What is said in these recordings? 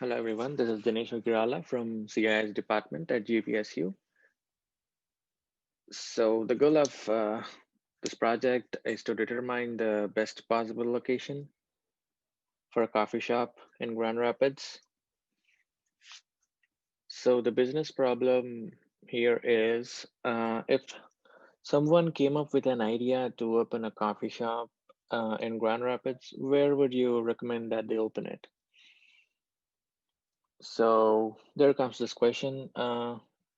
Hello everyone, this is Dinesh Ogirala from CIS department at GPSU. So the goal of this project is to determine the best possible location for a coffee shop in Grand Rapids. So the business problem here is if someone came up with an idea to open a coffee shop in Grand Rapids, where would you recommend that they open it? So there comes this question,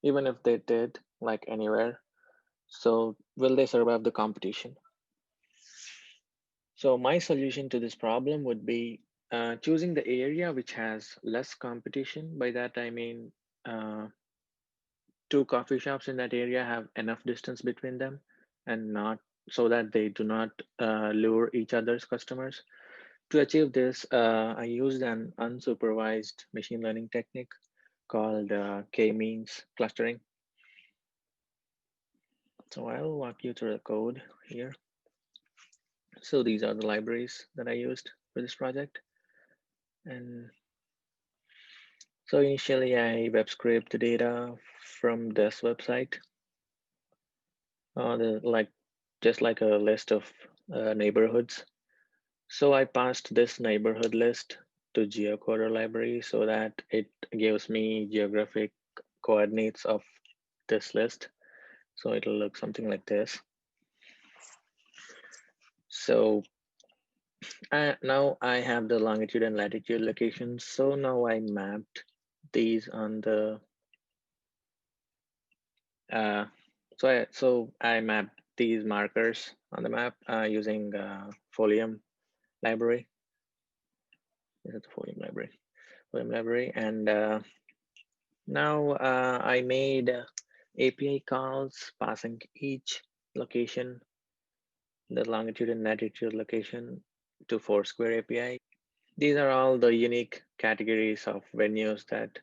even if they did, like anywhere, so will they survive the competition? So my solution to this problem would be choosing the area which has less competition. By that I mean uh, two coffee shops in that area have enough distance between them and not so that they do not lure each other's customers. To achieve this, I used an unsupervised machine learning technique called k-means clustering. So I'll walk you through the code here. So these are the libraries that I used for this project. And so initially I web scraped the data from this website, like just like a list of neighborhoods. So I passed this neighborhood list to geocoder library so that it gives me geographic coordinates of this list. So it'll look something like this. So now I have the longitude and latitude locations. So now I mapped these on the uh, so I mapped these markers on the map using Folium library. This is the Folium library. Folium library, and now I made API calls passing each location, the longitude and latitude location, to Foursquare API. These are all the unique categories of venues that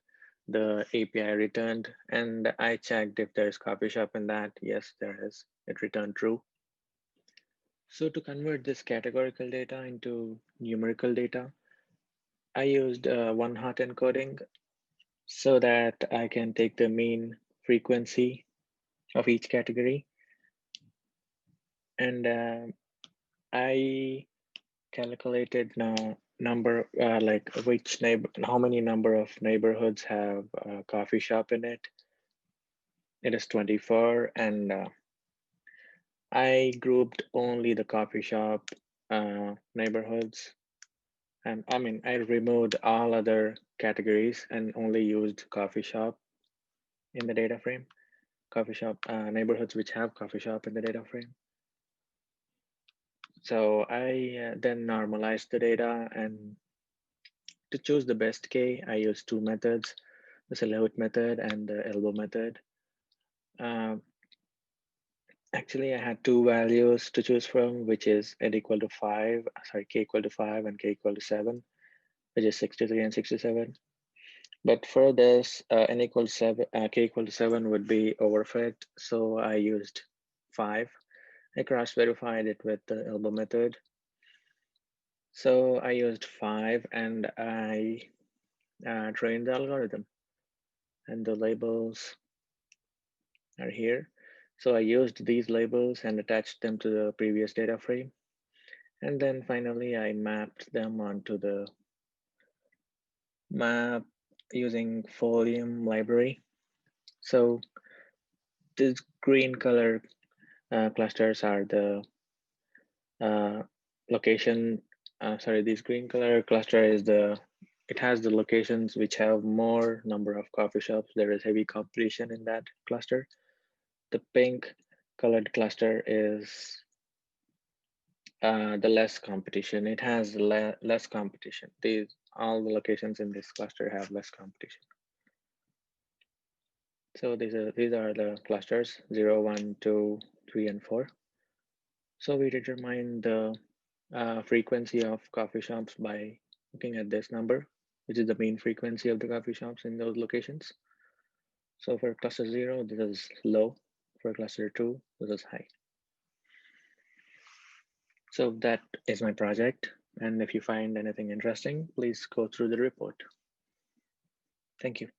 the API returned, and I checked if there's coffee shop in that. Yes, there is. It returned true. So to convert this categorical data into numerical data, I used one hot encoding so that I can take the mean frequency of each category, and I calculated number like which neighbor, how many number of neighborhoods have a coffee shop in it. It is 24, and I grouped only the coffee shop neighborhoods. And I mean, I removed all other categories and only used coffee shop in the data frame, coffee shop neighborhoods which have coffee shop in the data frame. So I then normalized the data, and to choose the best K, I used two methods, the silhouette method and the elbow method. Um, Actually, I had two values to choose from, which is n equal to 5, sorry, k equal to 5 and k equal to 7, which is 63 and 67. But for this, n equal to 7, k equal to 7 would be overfit, so I used 5. I cross-verified it with the elbow method. So I used 5 and I trained the algorithm, and the labels are here. So I used these labels and attached them to the previous data frame. And then finally, I mapped them onto the map using Folium library. So these green color clusters are the uh, location. Sorry, this green color cluster is it has the locations which have more number of coffee shops. There is heavy competition in that cluster. The pink colored cluster is the less competition. It has less competition. These all the locations in this cluster have less competition. So these are the clusters 0, 1, 2, 3, and 4. So we determine the frequency of coffee shops by looking at this number, which is the mean frequency of the coffee shops in those locations. So for cluster 0, this is low. For cluster 2, this is high. So that is my project. And if you find anything interesting, please go through the report. Thank you.